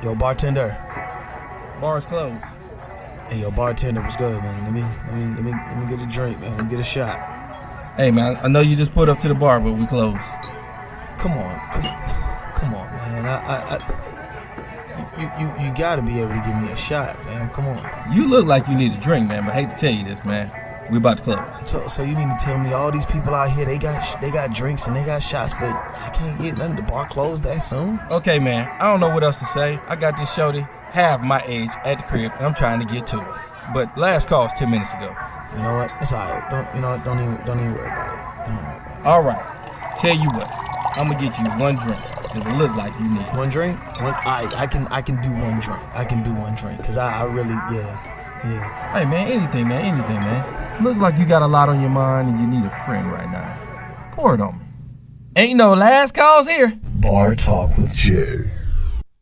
Yo, bartender. Bar's closed. Hey, yo, bartender, what's good, man? Let me get a drink, man. Let me get a shot. Hey, man, I know you just put up to the bar, but we closed. Come on, man. You gotta be able to give me a shot, man. Come on. You look like you need a drink, man, but I hate to tell you this, man. We about to close. So you mean to tell me all these people out here, they got drinks and they got shots, but I can't get nothing. The bar closed that soon? Okay, man, I don't know what else to say. I got this shorty half my age at the crib, and I'm trying to get to it. But last call was 10 minutes ago. You know what? It's alright. Don't even worry about it. Don't worry about it. All right. Tell you what, I'm gonna get you one drink, cause it look like you need one drink. I can do one drink. I can do one drink, cause I really yeah. Hey, man, anything, man. Look like you got a lot on your mind and you need a friend right now. Pour it on me. Ain't no last calls here. Bar Talk with Jay.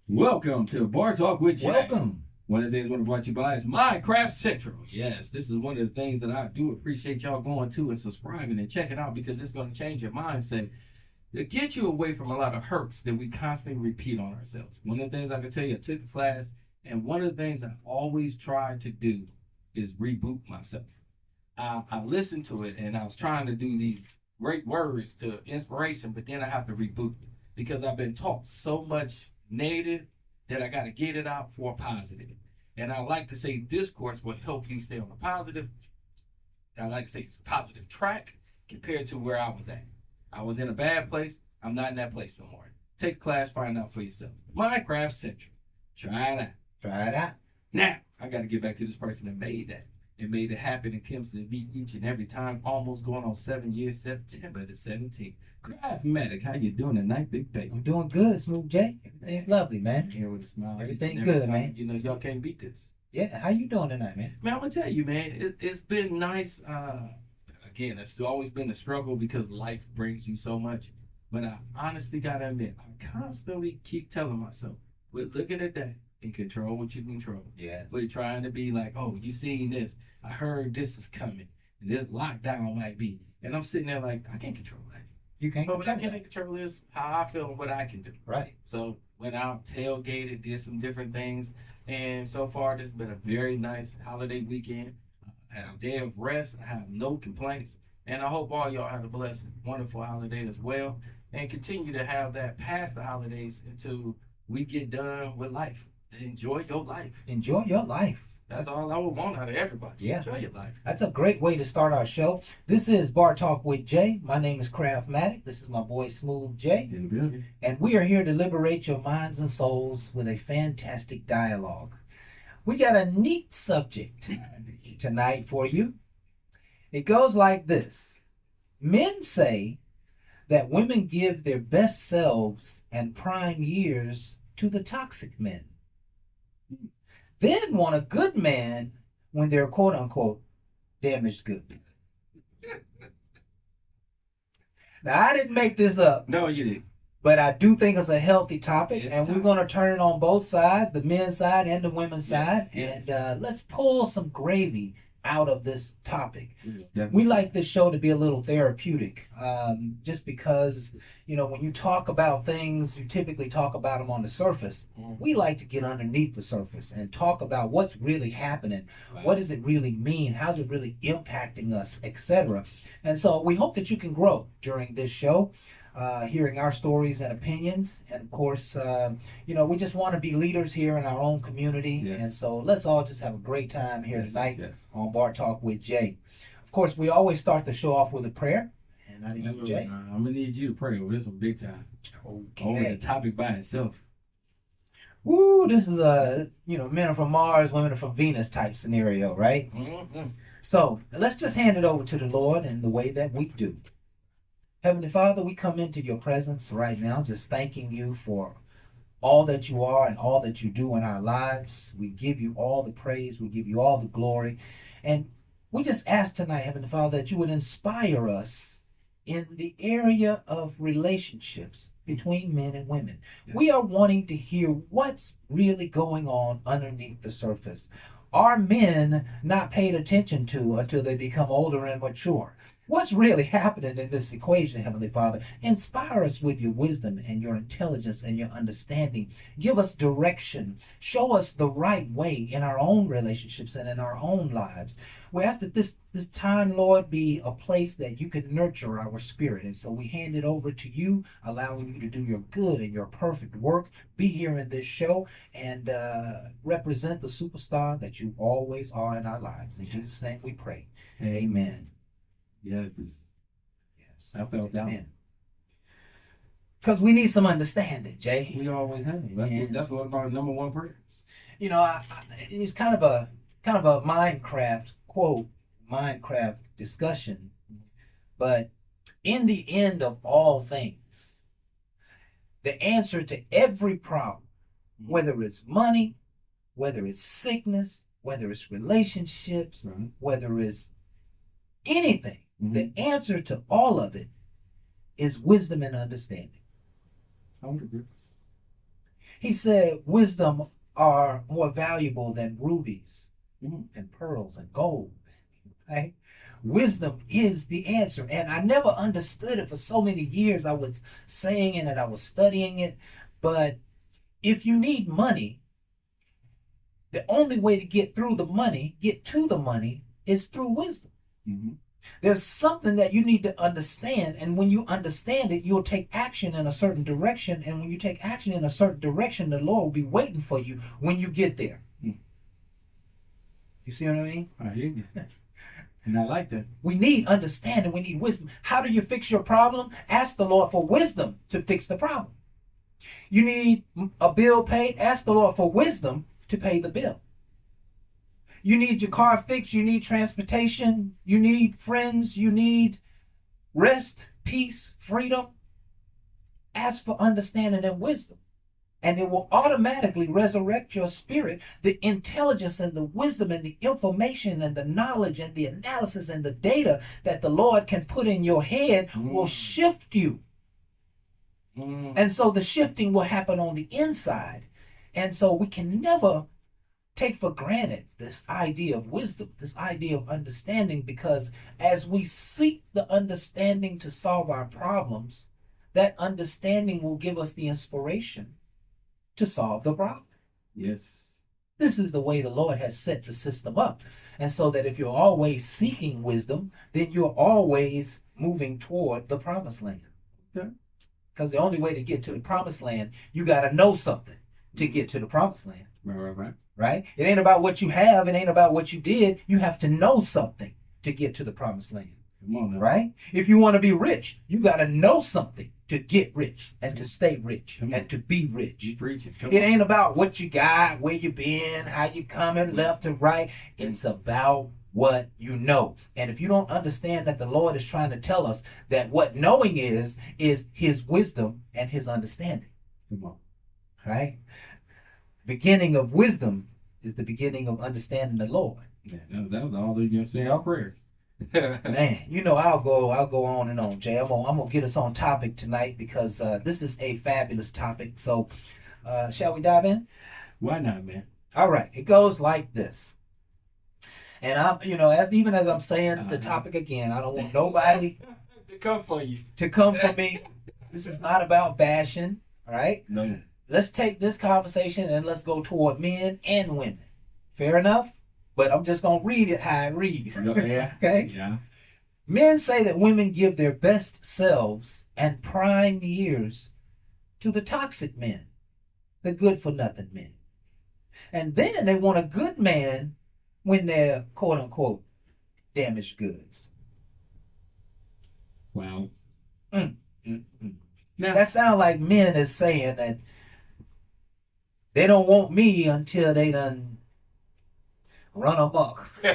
Welcome to Bar Talk with Jay. Welcome. One of the things we're brought to you by is Minecraft Central. Yes, this is one of the things that I do appreciate y'all going to and subscribing and checking out, because it's going to change your mindset to get you away from a lot of hurts that we constantly repeat on ourselves. One of the things I can tell you, I took the class, and one of the things I always try to do is reboot myself. I listened to it, and I was trying to do these great words to inspiration, but then I have to reboot it because I've been taught so much negative that I got to get it out for positive. And I like to say discourse will help you stay on a positive, I like to say it's positive track compared to where I was at. I was in a bad place. I'm not in that place no more. Take class, find out for yourself. Minecraft Central. Try it out. Now, I got to get back to this person that made that. It made it happen and comes to me each and every time, almost going on 7 years, September the 17th. Craftmatic, how you doing tonight, Big Baby? I'm doing good, Smooth Jay. Everything's lovely, man. Here with a smile. Everything every good, time, man. You know, y'all can't beat this. Yeah, how you doing tonight, man? Man, I'm going to tell you, man, it's been nice. Again, it's always been a struggle because life brings you so much. But I honestly got to admit, I constantly keep telling myself, quit looking at that and control what you control. Yes. We're trying to be like, oh, you seen this. I heard this is coming. And this lockdown might be. And I'm sitting there like, I can't control that. You can't But what I control can that. control is how I feel and what I can do. Right. So went out, tailgated, did some different things. And so far, this has been a very nice holiday weekend. I had a day of rest. I have no complaints. And I hope all y'all have a blessed, wonderful holiday as well. And continue to have that past the holidays until we get done with life. Enjoy your life. Enjoy your life. That's all I would want out of everybody. Yeah. Enjoy your life. That's a great way to start our show. This is Bar Talk with Jay. My name is Craftmatic. This is my boy Smooth Jay. In the building. And we are here to liberate your minds and souls with a fantastic dialogue. We got a neat subject tonight for you. It goes like this. Men say that women give their best selves and prime years to the toxic men. Then want a good man when they're quote unquote damaged good. Now, I didn't make this up. No, you didn't. But I do think it's a healthy topic, It's and tough. we're going to turn it on both sides, the men's side and the women's Yes, side. yes. And let's pull some gravy out of this topic. Definitely. We like this show to be a little therapeutic, just because, you know, when you talk about things, you typically talk about them on the surface. Mhm. We like to get underneath the surface and talk about what's really happening. Right. What does it really mean? How's it really impacting us, etc. And so we hope that you can grow during this show, hearing our stories and opinions. And of course, you know, we just want to be leaders here in our own community. Yes. And so let's all just have a great time here Yes, tonight yes. on Bar Talk with Jay. Of course, we always start the show off with a prayer. And I need Jay. I'm gonna need you to pray over this one big time. Over Okay. the topic by itself. Woo, this is a, you know, men are from Mars, women are from Venus type scenario, right? Mm-hmm. So let's just hand it over to the Lord in the way that we do. Heavenly Father, we come into your presence right now, just thanking you for all that you are and all that you do in our lives. We give you all the praise. We give you all the glory. And we just ask tonight, Heavenly Father, that you would inspire us in the area of relationships between men and women. Yes. We are wanting to hear what's really going on underneath the surface. Are men not paid attention to until they become older and mature? What's really happening in this equation, Heavenly Father? Inspire us with your wisdom and your intelligence and your understanding. Give us direction. Show us the right way in our own relationships and in our own lives. We ask that this time, Lord, be a place that you can nurture our spirit. And so we hand it over to you, allowing you to do your good and your perfect work. Be here in this show and represent the superstar that you always are in our lives. In Jesus' name we pray. Amen. Yes. I felt that. Because we need some understanding, Jay. We always have. That's one of our number one prayers. You know, it's kind of a Minecraft quote, Minecraft discussion. But in the end of all things, the answer to every problem, whether it's money, whether it's sickness, whether it's relationships, whether it's anything, the answer to all of it is wisdom and understanding. I would agree. He said wisdom are more valuable than rubies and pearls and gold. Right? Wisdom is the answer. And I never understood it for so many years. I was saying it and I was studying it. But if you need money, the only way to get to the money, is through wisdom. There's something that you need to understand, and when you understand it, you'll take action in a certain direction, and when you take action in a certain direction, the Lord will be waiting for you when you get there. You see what I mean? I hear you. And I like that. We need understanding. We need wisdom. How do you fix your problem? Ask the Lord for wisdom to fix the problem. You need a bill paid? Ask the Lord for wisdom to pay the bill. You need your car fixed, you need transportation, you need friends, you need rest, peace, freedom. Ask for understanding and wisdom, and it will automatically resurrect your spirit. The intelligence and the wisdom and the information and the knowledge and the analysis and the data that the Lord can put in your head will shift you. And so the shifting will happen on the inside. And so we can never take for granted this idea of wisdom, this idea of understanding, because as we seek the understanding to solve our problems, that understanding will give us the inspiration to solve the problem. Yes. This is the way the Lord has set the system up. And so that if you're always seeking wisdom, then you're always moving toward the promised land. Okay. Because the only way to get to the promised land, you got to know something to get to the promised land. Right. Right? It ain't about what you have. It ain't about what you did. You have to know something to get to the promised land. Come on now. Right? If you want to be rich, you got to know something to get rich and to stay rich and to be rich. You preaching. It ain't about what you got, where you been, how you coming left and right. It's about what you know. And if you don't understand that the Lord is trying to tell us that what knowing is his wisdom and his understanding. Come on. Right? Beginning of wisdom is the beginning of understanding the Lord. Yeah, that was all they're gonna say our prayer. Man, you know, I'll go on and on, Jay. I'm gonna get us on topic tonight because this is a fabulous topic. So shall we dive in? Why not, man? All right, it goes like this. And I'm, as I'm saying the topic again, I don't want nobody to come for you. To come for me. This is not about bashing, all right? No. Let's take this conversation and let's go toward men and women. Fair enough? But I'm just going to read it how it reads. Yeah. Okay? Yeah. Men say that women give their best selves and prime years to the toxic men, the good-for-nothing men. And then they want a good man when they're, quote-unquote, damaged goods. Wow. Now, that sounds like men is saying that they don't want me until they done run amok. They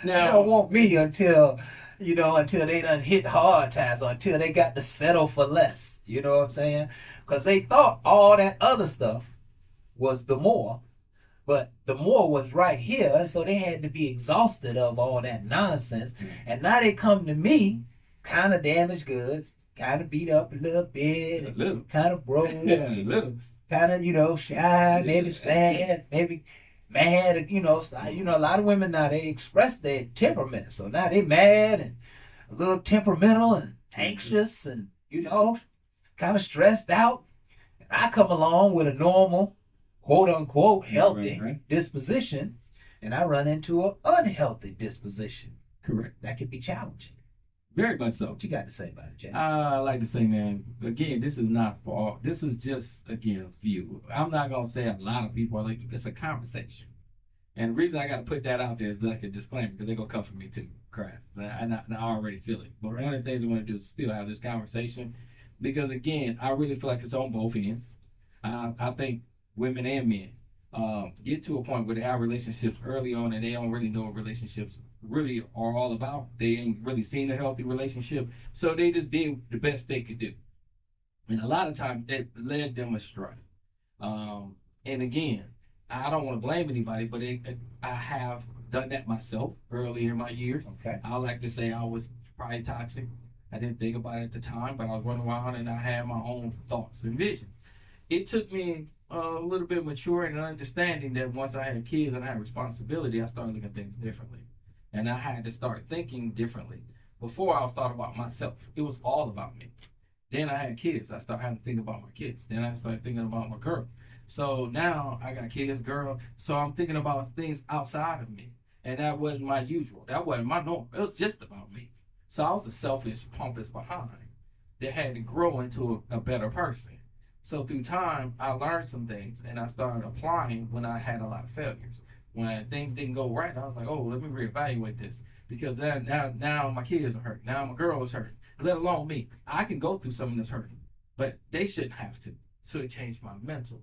don't want me until they done hit hard times or until they got to settle for less. You know what I'm saying? Because they thought all that other stuff was the more, but the more was right here, so they had to be exhausted of all that nonsense. And now they come to me, kind of damaged goods, kind of beat up a little bit, kind of broke, yeah, a little, kind of, shy, maybe sad, maybe mad. A lot of women now, they express their temperament. So now they mad and a little temperamental and anxious and, kind of stressed out. And I come along with a normal, quote unquote, healthy Right. disposition, and I run into an unhealthy disposition. Correct. That could be challenging. Very much so. What you got to say about it, Jay? I like to say, man, again, this is not for all. This is just, again, a few. I'm not going to say a lot of people are like, it's a conversation. And the reason I got to put that out there is like a disclaimer, because they're going to come for me too, craft. I already feel it. But one of the things I want to do is still have this conversation, because, again, I really feel like it's on both ends. I think women and men get to a point where they have relationships early on and they don't really know what relationships really are all about. They ain't really seen a healthy relationship, so they just did the best they could do, and a lot of times it led them astray. And again, I don't want to blame anybody, but I have done that myself early in my years. Okay. I like to say I was probably toxic. I didn't think about it at the time, but I was running around and I had my own thoughts and vision. It took me a little bit of maturing and understanding that once I had kids and I had responsibility, I started looking at things differently. And I had to start thinking differently. Before, I was thought about myself. It was all about me. Then I had kids. I started having to think about my kids. Then I started thinking about my girl. So now I got kids, girl. So I'm thinking about things outside of me. And that wasn't my usual. That wasn't my norm. It was just about me. So I was a selfish, pompous behind that had to grow into a better person. So through time, I learned some things and I started applying when I had a lot of failures. When things didn't go right, I was like, oh, let me reevaluate this. Because now my kids are hurt. Now my girl is hurt. Let alone me. I can go through some of this hurting, but they shouldn't have to. So it changed my mental.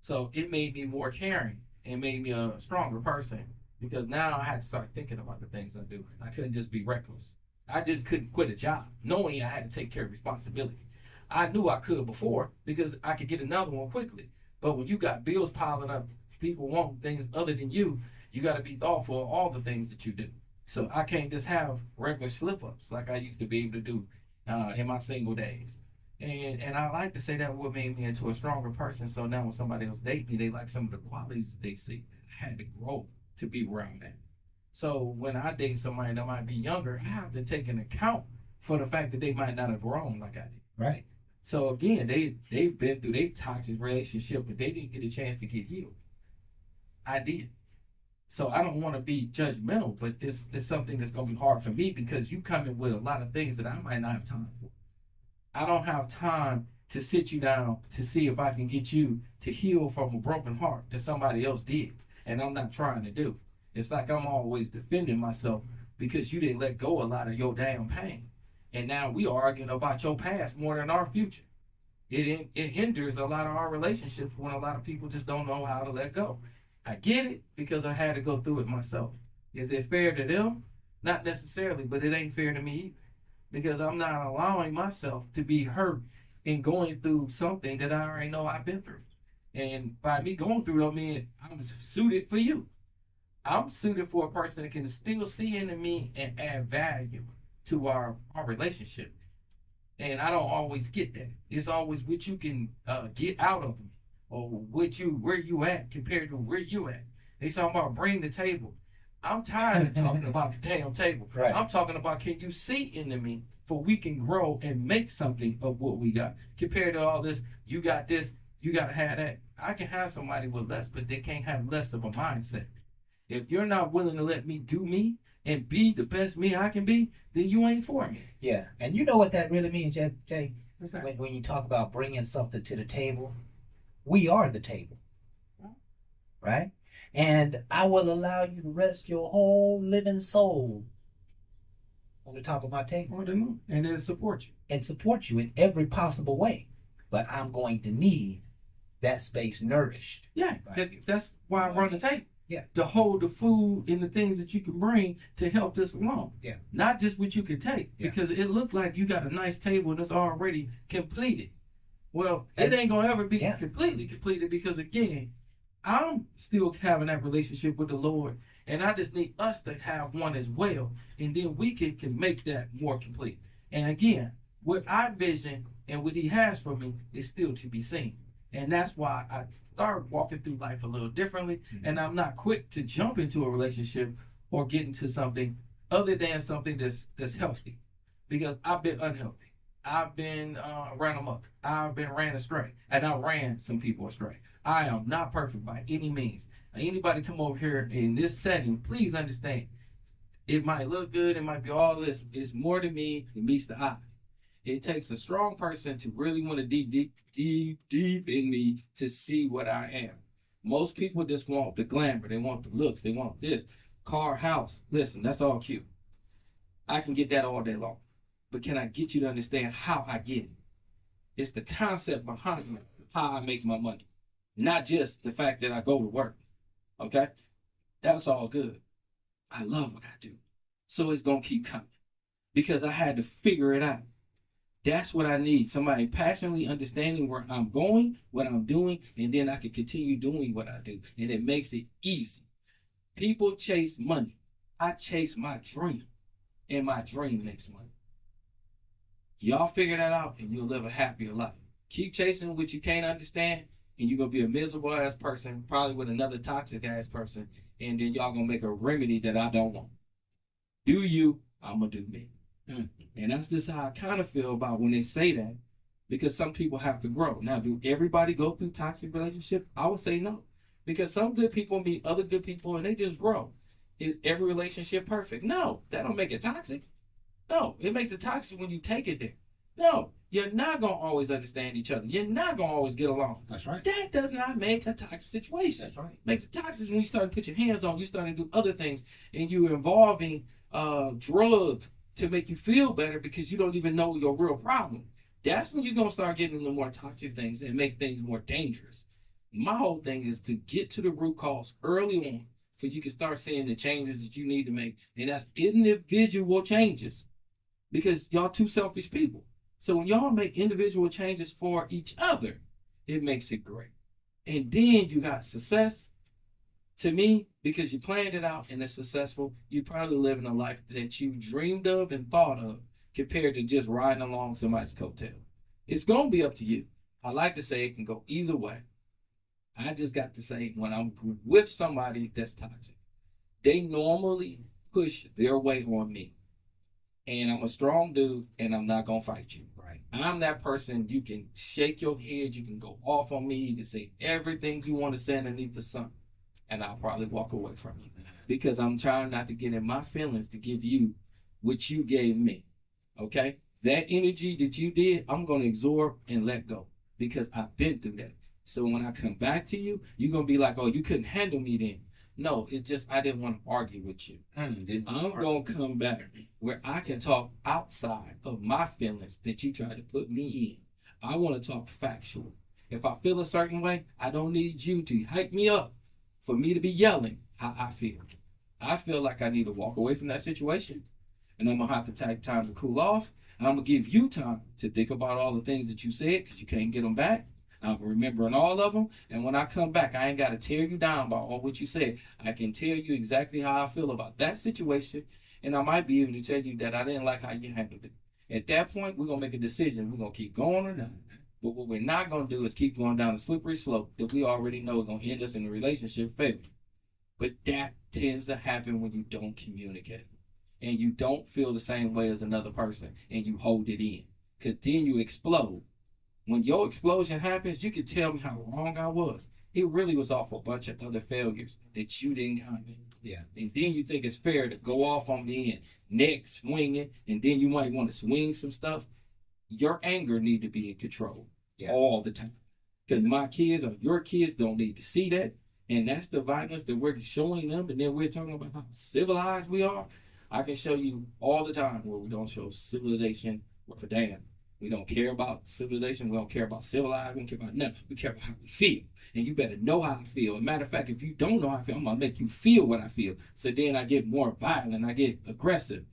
So it made me more caring. It made me a stronger person because now I had to start thinking about the things I do. I couldn't just be reckless. I just couldn't quit a job, knowing I had to take care of responsibility. I knew I could before because I could get another one quickly. But when you got bills piling up, people want things other than you got to be thoughtful of all the things that you do. So I can't just have regular slip-ups like I used to be able to do in my single days. And I like to say that what made me into a stronger person. So now when somebody else dates me, they like some of the qualities that they see. I had to grow to be where I'm at. So when I date somebody that might be younger, I have to take an account for the fact that they might not have grown like I did. Right. So again, they've been through their toxic relationship, but they didn't get a chance to get healed. I did. So I don't want to be judgmental, but this is something that's going to be hard for me because you come in with a lot of things that I might not have time for. I don't have time to sit you down to see if I can get you to heal from a broken heart that somebody else did, and I'm not trying to do. It's like I'm always defending myself because you didn't let go a lot of your damn pain. And now we are arguing about your past more than our future. It hinders a lot of our relationships when a lot of people just don't know how to let go. I get it because I had to go through it myself. Is it fair to them? Not necessarily, but it ain't fair to me either. Because I'm not allowing myself to be hurt and going through something that I already know I've been through. And by me going through it, I mean, I'm suited for you. I'm suited for a person that can still see into me and add value to our relationship. And I don't always get that. It's always what you can get out of me or where you at compared to where you at. They talking about bring the table. I'm tired of talking about the damn table. Right. I'm talking about can you see into me for we can grow and make something of what we got. Compared to all this, you got this, you got to have that. I can have somebody with less, but they can't have less of a mindset. If you're not willing to let me do me and be the best me I can be, then you ain't for me. Yeah. And you know what that really means, Jay? What's that? When you talk about bringing something to the table, we are the table. Right? And I will allow you to rest your whole living soul on the top of my table. And then support you. And support you in every possible way. But I'm going to need that space nourished. Yeah, that's why I run the table. Yeah. To hold the food and the things that you can bring to help this along. Yeah. Not just what you can take. Yeah. Because it looked like you got a nice table that's already completed. Well, it ain't going to ever be completely completed because, again, I'm still having that relationship with the Lord, and I just need us to have one as well, and then we can make that more complete. And again, what I vision and what He has for me is still to be seen. And that's why I start walking through life a little differently. And I'm not quick to jump into a relationship or get into something other than something that's healthy. Because I've been unhealthy. I've been ran amok. I've been ran astray. And I ran some people astray. I am not perfect by any means. Anybody come over here in this setting, please understand. It might look good. It might be all this. It's more than me. It meets the eye. It takes a strong person to really want to deep in me to see what I am. Most people just want the glamour. They want the looks. They want this. Car, house. Listen, that's all cute. I can get that all day long. But can I get you to understand how I get it? It's the concept behind how I make my money. Not just the fact that I go to work. Okay? That's all good. I love what I do. So it's going to keep coming. Because I had to figure it out. That's what I need. Somebody passionately understanding where I'm going, what I'm doing, and then I can continue doing what I do. And it makes it easy. People chase money. I chase my dream. And my dream makes money. Y'all figure that out and you'll live a happier life. Keep chasing what you can't understand and you're going to be a miserable ass person, probably with another toxic ass person. And then y'all going to make a remedy that I don't want. Do you, I'm going to do me. And that's just how I kind of feel about when they say that, because some people have to grow. Now, do everybody go through toxic relationship? I would say no, because some good people meet other good people and they just grow. Is every relationship perfect? No, that don't make it toxic. No, it makes it toxic when you take it there. No, you're not going to always understand each other. You're not going to always get along. That's right. That does not make a toxic situation. That's right. Makes it toxic when you start to put your hands on, you start to do other things, and you're involving drugs to make you feel better because you don't even know your real problem. That's when you're going to start getting into more toxic things and make things more dangerous. My whole thing is to get to the root cause early on so you can start seeing the changes that you need to make. And that's individual changes because y'all two selfish people. So when y'all make individual changes for each other, it makes it great. And then you got success. To me, because you planned it out and it's successful, you're probably living a life that you dreamed of and thought of compared to just riding along somebody's coattail. It's going to be up to you. I like to say it can go either way. I just got to say when I'm with somebody that's toxic, they normally push their way on me. And I'm a strong dude and I'm not going to fight you. Right. I'm that person you can shake your head, you can go off on me, you can say everything you want to say underneath the sun. And I'll probably walk away from you because I'm trying not to get in my feelings to give you what you gave me. Okay? That energy that you did, I'm going to absorb and let go because I've been through that. So when I come back to you, you're going to be like, oh, you couldn't handle me then. No, it's just I didn't want to argue with you. I'm going to come back where I can talk outside of my feelings that you tried to put me in. I want to talk factual. If I feel a certain way, I don't need you to hype me up for me to be yelling how I feel. I feel like I need to walk away from that situation, and I'm going to have to take time to cool off, and I'm going to give you time to think about all the things that you said because you can't get them back. I'm remembering all of them, and when I come back, I ain't got to tear you down about all what you said. I can tell you exactly how I feel about that situation, and I might be able to tell you that I didn't like how you handled it. At that point, we're going to make a decision. We're going to keep going or not. But what we're not going to do is keep going down the slippery slope that we already know is going to end us in a relationship failure. But that tends to happen when you don't communicate and you don't feel the same way as another person and you hold it in because then you explode. When your explosion happens, you can tell me how wrong I was. It really was off a bunch of other failures that you didn't comment. Yeah. And then you think it's fair to go off on me and neck swinging, and then you might want to swing some stuff. Your anger need to be in control all the time. Because my kids or your kids don't need to see that. And that's the violence that we're showing them. And then we're talking about how civilized we are. I can show you all the time where we don't show civilization worth a damn. We don't care about civilization. We don't care about civilized. We don't care about nothing. We care about how we feel. And you better know how I feel. As a matter of fact, if you don't know how I feel, I'm going to make you feel what I feel. So then I get more violent. I get aggressive.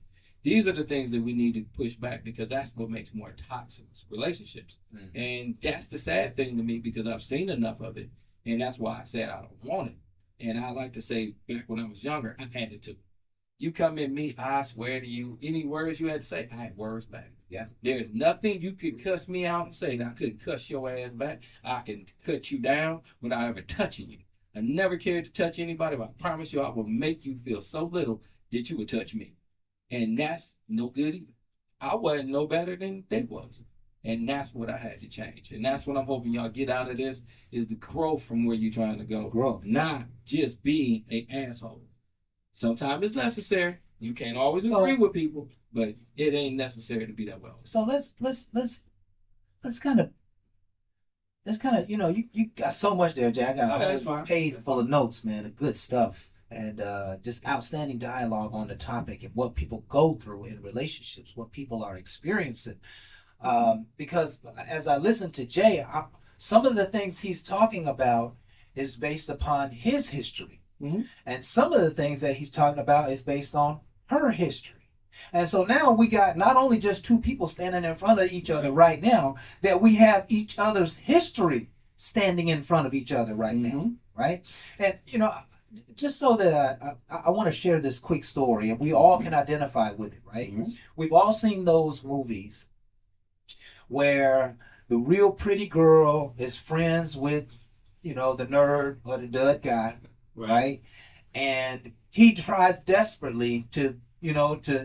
These are the things that we need to push back because that's what makes more toxic relationships. Mm-hmm. And that's the sad thing to me because I've seen enough of it. And that's why I said I don't want it. And I like to say back when I was younger, I had it too. You come at me, I swear to you, any words you had to say, I had words back. Yeah. There's nothing you could cuss me out and say that I couldn't cuss your ass back. I can cut you down without ever touching you. I never cared to touch anybody, but I promise you I will make you feel so little that you would touch me. And that's no good either. I wasn't no better than they was. And that's what I had to change. And that's what I'm hoping y'all get out of this, is the growth from where you're trying to go. Growth. Not just being an asshole. Sometimes it's necessary. You can't always agree with people, but it ain't necessary to be that well. So let's kind of you got so much there, Jay. I got a page full of notes, man, of good stuff, and just outstanding dialogue on the topic and what people go through in relationships, what people are experiencing. Because as I listen to Jay, some of the things he's talking about is based upon his history, and some of the things that he's talking about is based on her history. And so now we got not only just two people standing in front of each other right now, that we have each other's history standing in front of each other right now, right? And, just so that I want to share this quick story, and we all can identify with it, right? We've all seen those movies where the real pretty girl is friends with, the nerd or the dud guy, right? And he tries desperately to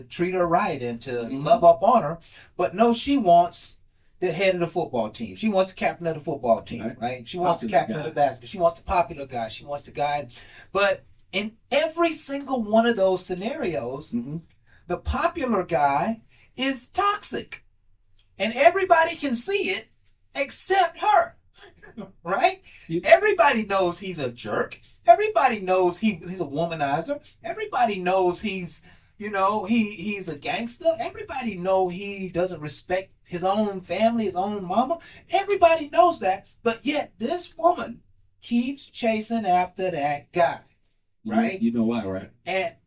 treat her right and to love up on her. But no, she wants the head of the football team. She wants the captain of the football team, right? She wants the captain of the basketball. She wants the popular guy. She wants the guy. But in every single one of those scenarios, the popular guy is toxic. And everybody can see it except her, right? Everybody knows he's a jerk. Everybody knows he's a womanizer. Everybody knows he's a gangster. Everybody know he doesn't respect his own family, his own mama. Everybody knows that. But yet this woman keeps chasing after that guy, right? You know why, right?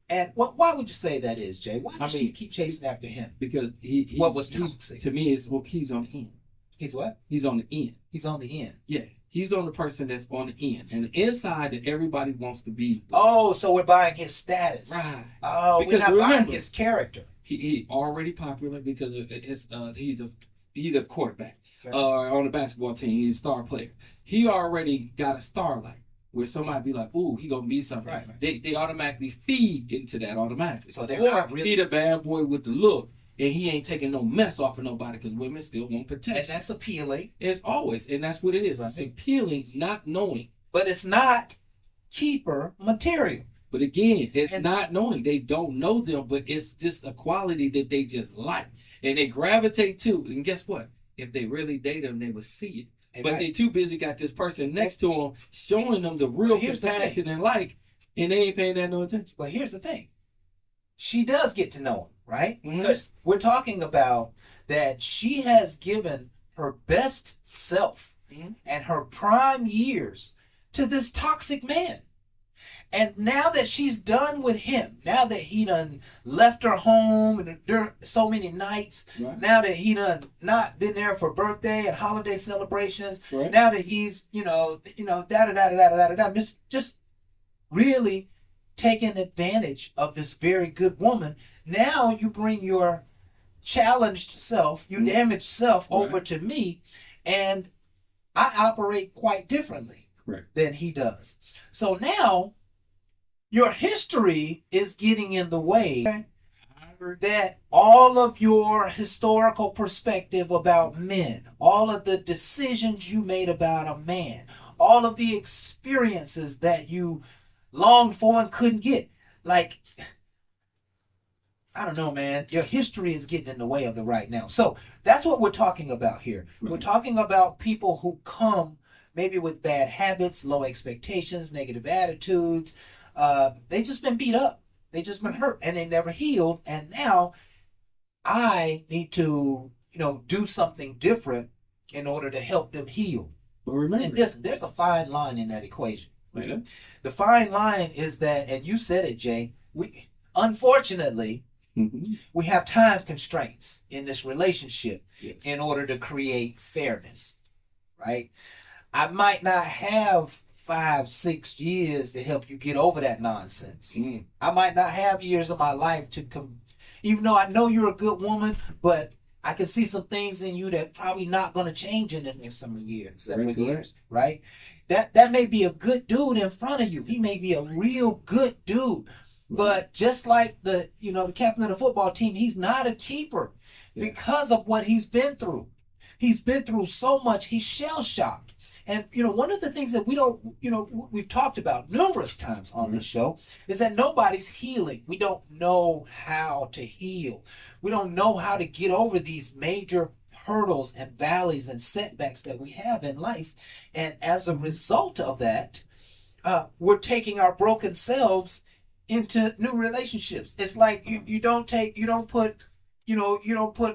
And why would you say that is, Jay? Why does she keep chasing after him? Because what was toxic? To me, he's on the end. He's what? He's on the end. He's on the end. Yeah. He's on the person that's on the end. And the inside that everybody wants to be. Oh, so we're buying his status. Right. Oh, because we're not buying his character. He already popular because of his, he's a quarterback. Okay. On the basketball team. He's a star player. He already got a starlight where somebody be like, ooh, he gonna be something. Right. They automatically feed into that automatically. So they're not really... He the bad boy with the look. And he ain't taking no mess off of nobody because women still want protection. And that's appealing. It's always, and that's what it is. It's appealing, not knowing. But it's not keeper material. But again, it's not knowing. They don't know them, but it's just a quality that they just like. And they gravitate to. And guess what? If they really date them, they will see it. But they too busy got this person next to them showing them the real compassion and like, and they ain't paying that no attention. But here's the thing. She does get to know him. Right? Because we're talking about that she has given her best self and her prime years to this toxic man. And now that she's done with him, now that he done left her home and so many nights, now that he done not been there for birthday and holiday celebrations, now that he's, just really taking advantage of this very good woman. Now you bring your challenged self, your damaged self over to me, and I operate quite differently than he does. So now your history is getting in the way that all of your historical perspective about men, all of the decisions you made about a man, all of the experiences that you longed for and couldn't get, like, I don't know, man. Your history is getting in the way of the right now. So that's what we're talking about here. We're talking about people who come maybe with bad habits, low expectations, negative attitudes. They just been beat up. They just been hurt and they never healed. And now I need to, do something different in order to help them heal. But remember, and listen, there's a fine line in that equation. The fine line is that, and you said it, Jay, unfortunately, we have time constraints in this relationship in order to create fairness, right? I might not have 5-6 years to help you get over that nonsense. Mm. I might not have years of my life to even though I know you're a good woman, but I can see some things in you that probably not going to change in the next some years, 7 years, right? That may be a good dude in front of you. He may be a real good dude, but just like the captain of the football team, he's not a keeper because of what he's been through. He's been through so much. He's shell shocked. And, one of the things that we've talked about numerous times on this show is that nobody's healing. We don't know how to heal. We don't know how to get over these major hurdles and valleys and setbacks that we have in life. And as a result of that, we're taking our broken selves into new relationships. It's like you don't put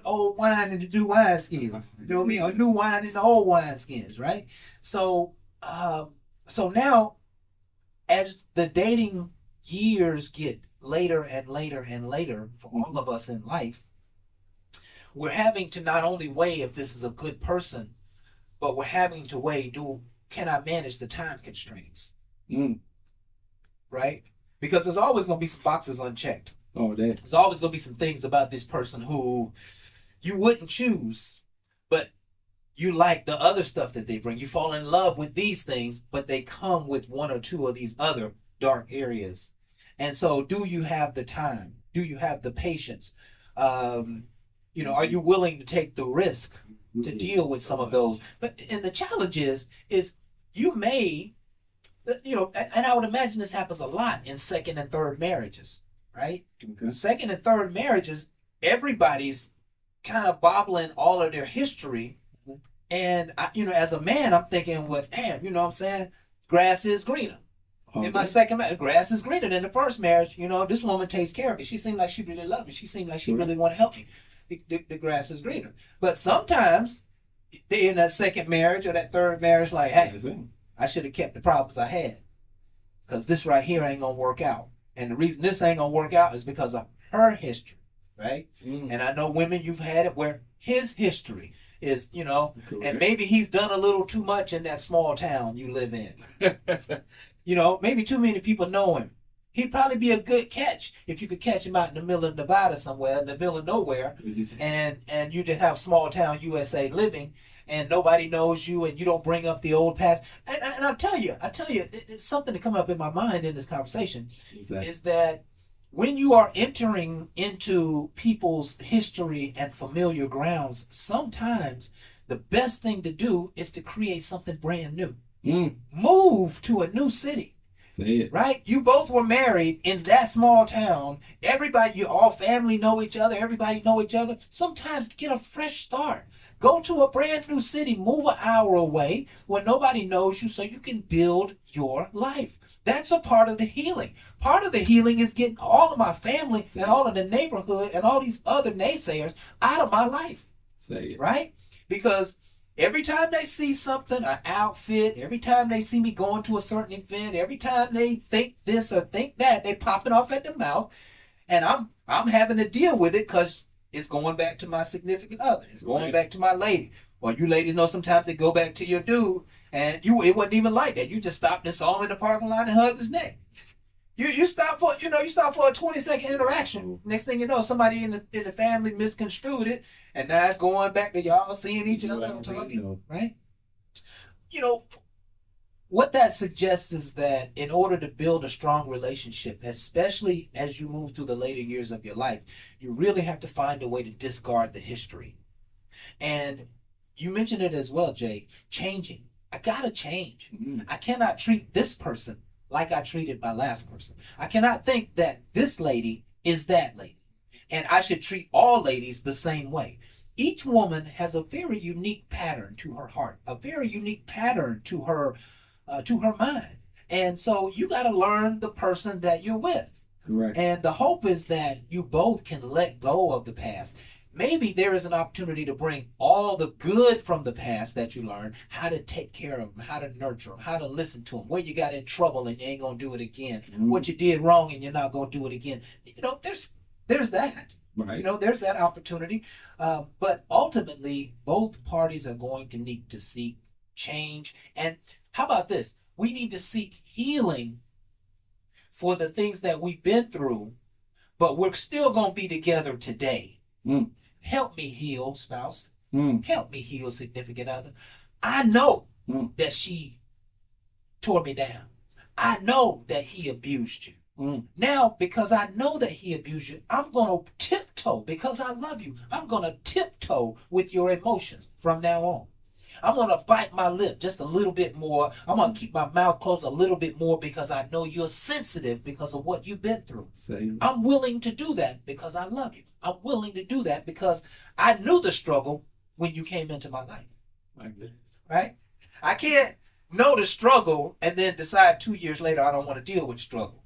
old wine into new wine skins. You know what I mean? Or new wine into old wine skins, right? So now, as the dating years get later and later and later for all of us in life, we're having to not only weigh if this is a good person, but we're having to weigh, can I manage the time constraints? Right? Because there's always going to be some boxes unchecked. There's always going to be some things about this person who you wouldn't choose, but you like the other stuff that they bring. You fall in love with these things, but they come with one or two of these other dark areas. And so do you have the time? Do you have the patience? Are you willing to take the risk to deal with some of those? And the challenge is you may, and I would imagine this happens a lot in second and third marriages. Right? Okay. Second and third marriages, everybody's kind of bobbling all of their history. And, as a man, I'm thinking, well, damn, you know what I'm saying? Grass is greener. In my second marriage, grass is greener than the first marriage. This woman takes care of me. She seemed like she really loved me. She seemed like she really want to help me. The grass is greener. But sometimes, they're in that second marriage or that third marriage, like, hey, I should have kept the problems I had. Because this right here ain't going to work out. And the reason this ain't gonna work out is because of her history, right? And I know women, you've had it where his history is, and maybe he's done a little too much in that small town you live in. Maybe too many people know him. He'd probably be a good catch if you could catch him out in the middle of Nevada somewhere, in the middle of nowhere, and you just have small town USA living, and nobody knows you, and you don't bring up the old past. And I'll tell you, it's something that come up in my mind in this conversation is that when you are entering into people's history and familiar grounds, sometimes the best thing to do is to create something brand new. Move to a new city. Right? You both were married in that small town. Everybody, all family know each other. Everybody know each other. Sometimes get a fresh start. Go to a brand new city, move an hour away where nobody knows you so you can build your life. That's a part of the healing. Part of the healing is getting all of my family and all of the neighborhood and all these other naysayers out of my life. Right? Because every time they see something, an outfit, every time they see me going to a certain event, every time they think this or think that, they pop it off at the mouth. And I'm having to deal with it because it's going back to my significant other. It's going back to my lady. Or you ladies know sometimes it go back to your dude, and it wasn't even like that. You just stopped and saw him in the parking lot and hugged his neck. You stop for a 20-second interaction. Next thing you know, somebody in the family misconstrued it, and now it's going back to y'all seeing each other and talking, right? What that suggests is that in order to build a strong relationship, especially as you move through the later years of your life, you really have to find a way to discard the history. And you mentioned it as well, Jay, changing. I gotta change. I cannot treat this person like I treated my last person. I cannot think that this lady is that lady. And I should treat all ladies the same way. Each woman has a very unique pattern to her heart, a very unique pattern to her mind. And so you got to learn the person that you're with. Correct. And the hope is that you both can let go of the past. Maybe there is an opportunity to bring all the good from the past that you learned, how to take care of them, how to nurture them, how to listen to them, where you got in trouble and you ain't going to do it again, what you did wrong and you're not going to do it again. There's that. Right. There's that opportunity. But ultimately, both parties are going to need to seek change. And how about this? We need to seek healing for the things that we've been through, but we're still going to be together today. Help me heal, spouse. Help me heal, significant other. I know that she tore me down. I know that he abused you. Now, because I know that he abused you, I'm going to tiptoe, because I love you. I'm going to tiptoe with your emotions from now on. I'm going to bite my lip just a little bit more. I'm going to keep my mouth closed a little bit more because I know you're sensitive because of what you've been through. I'm willing to do that because I love you. I'm willing to do that because I knew the struggle when you came into my life. My goodness. Right? I can't know the struggle and then decide 2 years later I don't want to deal with struggle,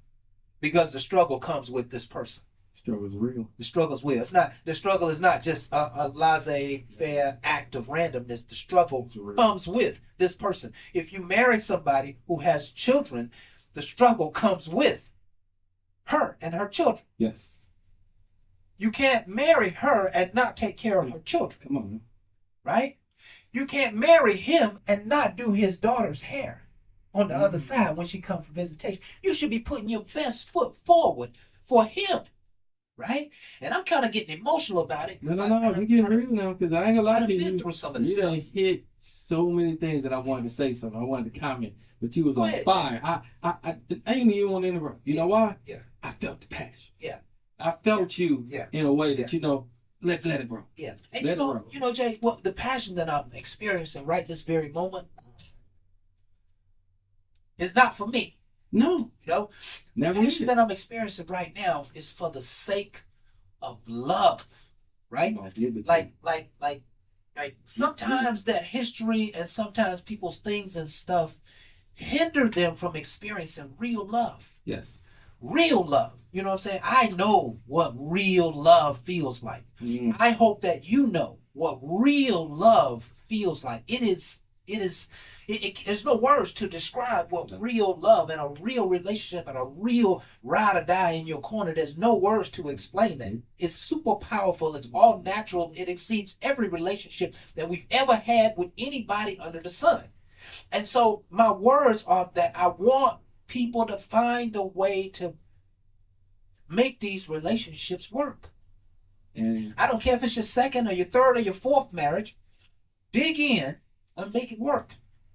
because the struggle comes with this person. Struggle is real. The struggle's real. It's not. The struggle is not just a laissez-faire act of randomness. The struggle comes with this person. If you marry somebody who has children, the struggle comes with her and her children. Yes. You can't marry her and not take care of her children. Come on. Right? You can't marry him and not do his daughter's hair on the other side when she comes for visitation. You should be putting your best foot forward for him. Right? And I'm kind of getting emotional about it. No, we're getting real now, because I ain't gonna lie to you. Through some of this You done stuff. hit so many things that I wanted to say something. I wanted to comment, but you was Go on ahead. fire. I ain't even want to interrupt. You know why? Yeah. I felt the passion. Yeah. I felt you in a way that, let it grow. Yeah. And Let it grow. Jay, what the passion that I'm experiencing right this very moment is not for me. No. The Never passion is. that I'm experiencing right now is for the sake of love. Right? Oh, give it to Like sometimes that history and sometimes people's things and stuff hinder them from experiencing real love. Yes. Real love. You know what I'm saying? I know what real love feels like. I hope that you know what real love feels like. There's no words to describe what real love and a real relationship and a real ride or die in your corner. There's no words to explain that. It's super powerful. It's all natural. It exceeds every relationship that we've ever had with anybody under the sun. And so my words are that I want people to find a way to make these relationships work. And I don't care if it's your second or your third or your fourth marriage. Dig in and make it work.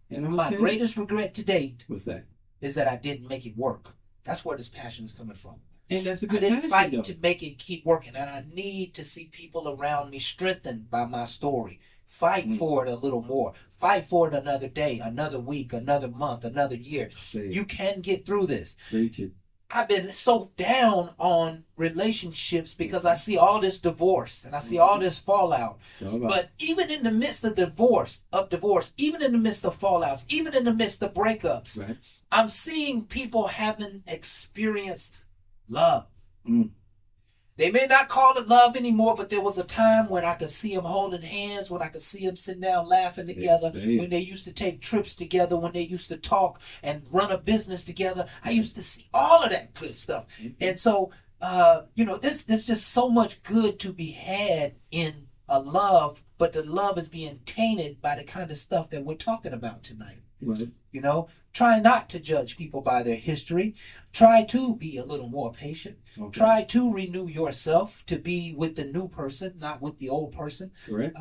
And My greatest regret to date what's that? is that I didn't make it work. That's where this passion is coming from. And that's a I good didn't passion, fight though. to make it keep working, and I need to see people around me strengthened by my story. Fight for it a little more. Fight for it another day, another week, another month, another year. You can get through this. Preach it. I've been so down on relationships because I see all this divorce and I see all this fallout. But even in the midst of divorce, even in the midst of fallouts, even in the midst of breakups, Right. I'm seeing people having experienced love. They may not call it love anymore, but there was a time when I could see them holding hands, when I could see them sitting down laughing together, when they used to take trips together, when they used to talk and run a business together. I used to see all of that good stuff. And so, there's just so much good to be had in a love, but the love is being tainted by the kind of stuff that we're talking about tonight. Right. Try not to judge people by their history. Try to be a little more patient. Okay. Try to renew yourself to be with the new person, not with the old person. Correct.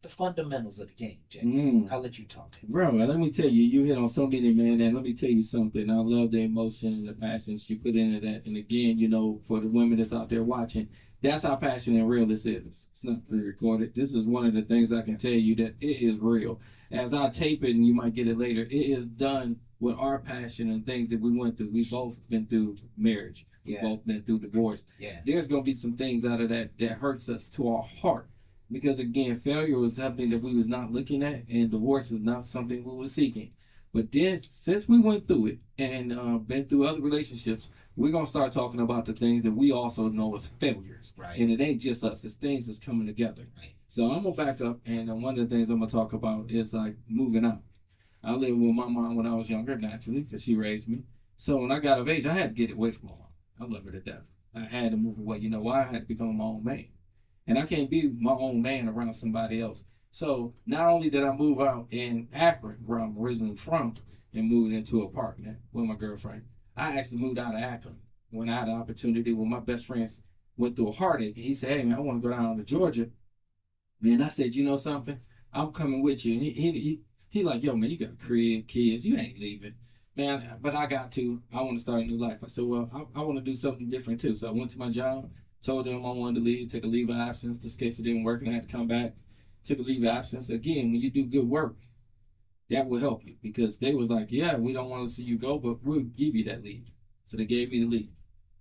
The fundamentals of the game, Jay. I'll let you talk to him. Bro, let me tell you, you hit on so many, man, and let me tell you something. I love the emotion and the passions you put into that. And again, for the women that's out there watching, that's how passionate and real this is. It's not pre-recorded. This is one of the things I can tell you that it is real. As I tape it, and you might get it later, it is done with our passion and things that we went through. We've both been through marriage. We've both been through divorce. Yeah. There's going to be some things out of that hurts us to our heart. Because, again, failure was something that we was not looking at, and divorce is not something we were seeking. But then, since we went through it and been through other relationships, we're going to start talking about the things that we also know as failures. Right. And it ain't just us. It's things that's coming together. Right. So I'm going to back up, and one of the things I'm going to talk about is, moving out. I lived with my mom when I was younger, naturally, because she raised me. So when I got of age, I had to get away from my mom. I love her to death. I had to move away. You know why? I had to become my own man. And I can't be my own man around somebody else. So not only did I move out in Akron, where I'm originally from, and moved into an apartment with my girlfriend. I actually moved out of Akron when I had the opportunity when my best friends went through a heartache. He said, hey, man, I want to go down to Georgia. Man, I said, you know something? I'm coming with you. And he like, yo, man, you got a crib, kids. You ain't leaving. Man, but I got to. I want to start a new life. I said, well, I want to do something different, too. So I went to my job, told them I wanted to leave, take a leave of absence. This case it didn't work, and I had to come back. Took a leave of absence. Again, when you do good work, that will help you. Because they was like, yeah, we don't want to see you go, but we'll give you that leave. So they gave me the leave.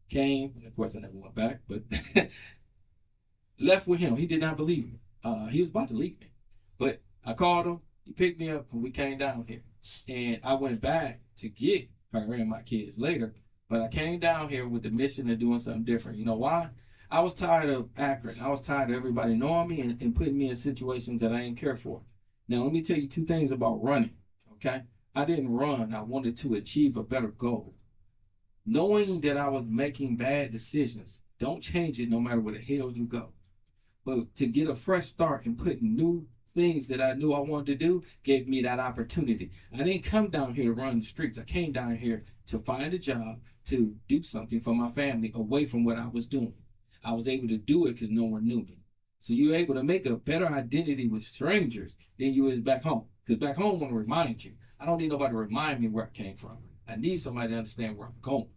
Came, and of course I never went back, but left with him. He did not believe me. He was about to leave me. But I called him, he picked me up, and we came down here. And I went back to get her and my kids later, but I came down here with the mission of doing something different. You know why? I was tired of Akron. I was tired of everybody knowing me and putting me in situations that I didn't care for. Now, let me tell you 2 things about running, okay? I didn't run. I wanted to achieve a better goal. Knowing that I was making bad decisions, don't change it no matter where the hell you go. But to get a fresh start and put new things that I knew I wanted to do gave me that opportunity. I didn't come down here to run the streets. I came down here to find a job, to do something for my family away from what I was doing. I was able to do it because no one knew me. So you're able to make a better identity with strangers than you is back home. Because back home, I want to remind you. I don't need nobody to remind me where I came from. I need somebody to understand where I'm going.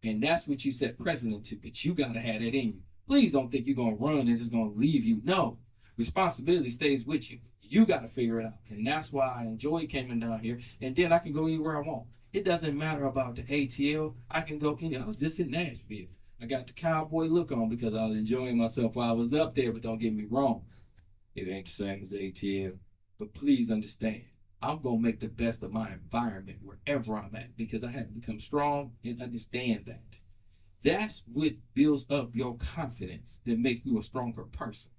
And that's what you set precedent to, but you got to have that in you. Please don't think you're going to run and it's going to leave you. No, responsibility stays with you. You got to figure it out. And that's why I enjoy coming down here. And then I can go anywhere I want. It doesn't matter about the ATL. I can go anywhere. I was just in Nashville. I got the cowboy look on because I was enjoying myself while I was up there, but don't get me wrong. It ain't the same as ATL. But please understand, I'm going to make the best of my environment wherever I'm at because I have to become strong and understand that. That's what builds up your confidence that make you a stronger person.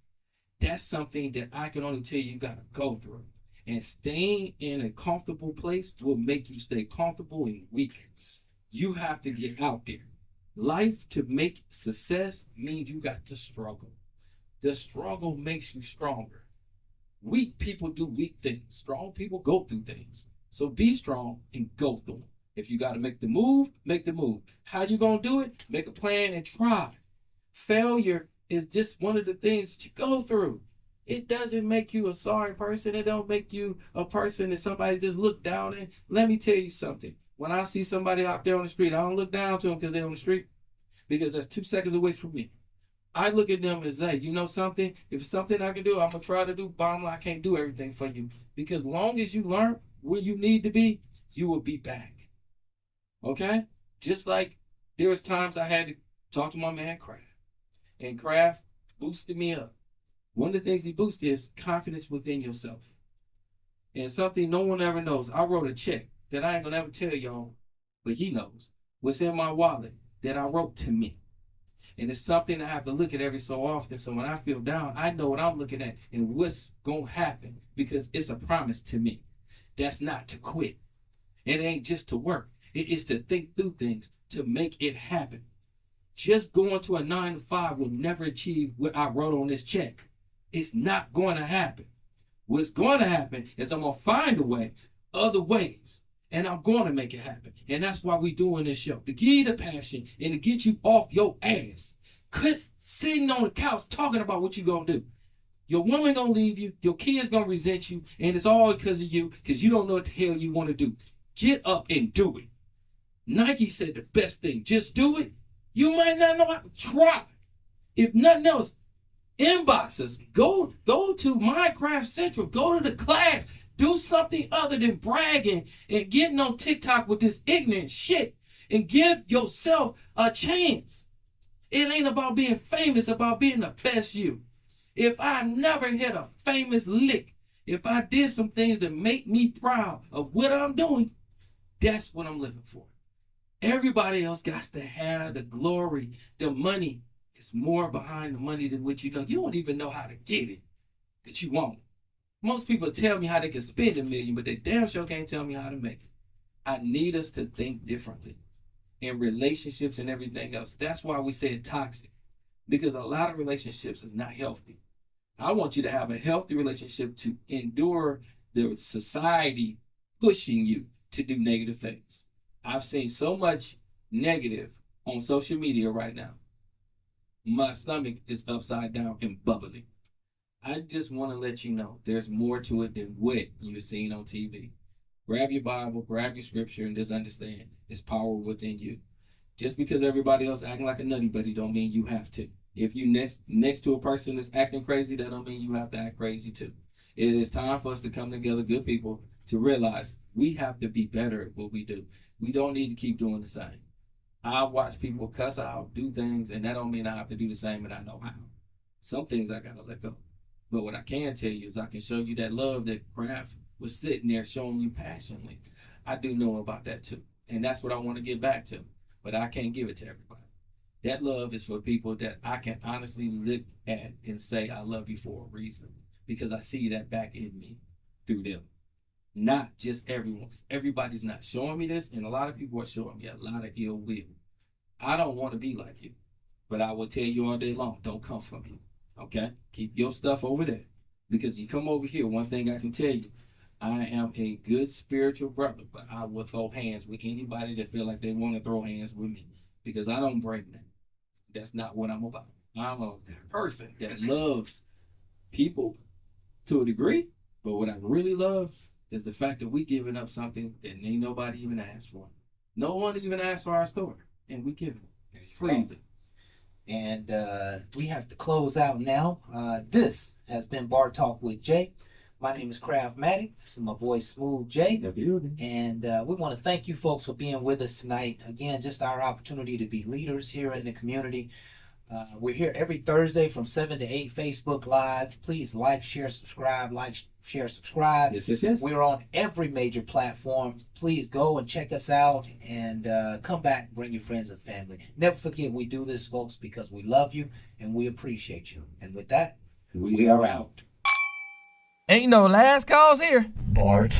That's something that I can only tell you got to go through. And staying in a comfortable place will make you stay comfortable and weak. You have to get out there. Life to make success means you got to struggle. The struggle makes you stronger. Weak people do weak things. Strong people go through things. So be strong and go through them. If you got to make the move, make the move. How you going to do it? Make a plan and try. Failure is just one of the things that you go through. It doesn't make you a sorry person. It don't make you a person that somebody just look down at. Let me tell you something. When I see somebody out there on the street, I don't look down to them because they're on the street, because that's 2 seconds away from me. I look at them as, hey, you know something? If it's something I can do, I'm going to try to do. Bottom line, I can't do everything for you. Because long as you learn where you need to be, you will be back. Okay? Just like there was times I had to talk to my man, Kraft. And Kraft boosted me up. One of the things he boosted is confidence within yourself. And something no one ever knows. I wrote a check that I ain't going to ever tell y'all, but he knows. What's in my wallet that I wrote to me. And it's something I have to look at every so often. So when I feel down, I know what I'm looking at and what's going to happen because it's a promise to me. That's not to quit. It ain't just to work. It is to think through things to make it happen. Just going to a 9 to 5 will never achieve what I wrote on this check. It's not going to happen. What's going to happen is I'm going to find a way, other ways, and I'm going to make it happen. And that's why we're doing this show, to give you the passion and to get you off your ass. Quit sitting on the couch talking about what you're going to do. Your woman going to leave you, your kids going to resent you, and it's all because of you, because you don't know what the hell you want to do. Get up and do it. Nike said the best thing, just do it. You might not know how to try. If nothing else, inbox us. Go to Minecraft Central. Go to the class. Do something other than bragging and getting on TikTok with this ignorant shit. And give yourself a chance. It ain't about being famous. It's about being the best you. If I never hit a famous lick, if I did some things that make me proud of what I'm doing, that's what I'm living for. Everybody else got to have the glory, the money. It's more behind the money than what you know. You don't even know how to get it, but you want it. Most people tell me how they can spend $1 million, but they damn sure can't tell me how to make it. I need us to think differently in relationships and everything else. That's why we say it's toxic, because a lot of relationships is not healthy. I want you to have a healthy relationship to endure the society pushing you to do negative things. I've seen so much negative on social media right now. My stomach is upside down and bubbling. I just want to let you know there's more to it than what you're seeing on TV. Grab your Bible, grab your scripture, and just understand there's power within you. Just because everybody else acting like a nutty buddy don't mean you have to. If you next to a person that's acting crazy, that don't mean you have to act crazy too. It is time for us to come together, good people, to realize we have to be better at what we do. We don't need to keep doing the same. I watch people cuss out, do things, and that don't mean I have to do the same and I know how. Some things I gotta let go. But what I can tell you is I can show you that love that Kraft was sitting there showing you passionately. I do know about that too. And that's what I want to get back to. But I can't give it to everybody. That love is for people that I can honestly look at and say, I love you for a reason. Because I see that back in me through them. Not just everyone. Everybody's not showing me this, and a lot of people are showing me a lot of ill will. I don't want to be like you. But I will tell you all day long, don't come for me. Okay? Keep your stuff over there. Because you come over here, one thing I can tell you, I am a good spiritual brother, but I will throw hands with anybody that feel like they want to throw hands with me. Because I don't bring that. That's not what I'm about. I'm a person that loves people to a degree, but what I really love is the fact that we giving up something that ain't nobody even asked for. No one even asked for our story, and we give it freely. And we have to close out now. This has been Bar Talk with Jay. My name is Craftmatic. This is my boy Smooth Jay. And we want to thank you folks for being with us tonight. Again, just our opportunity to be leaders here in the community. We're here every Thursday from 7 to 8, Facebook Live. Please like, share, subscribe, subscribe. Yes. We're on every major platform. Please go and check us out and come back, bring your friends and family. Never forget we do this, folks, because we love you and we appreciate you. And with that, we are out. Ain't no last calls here. Bart.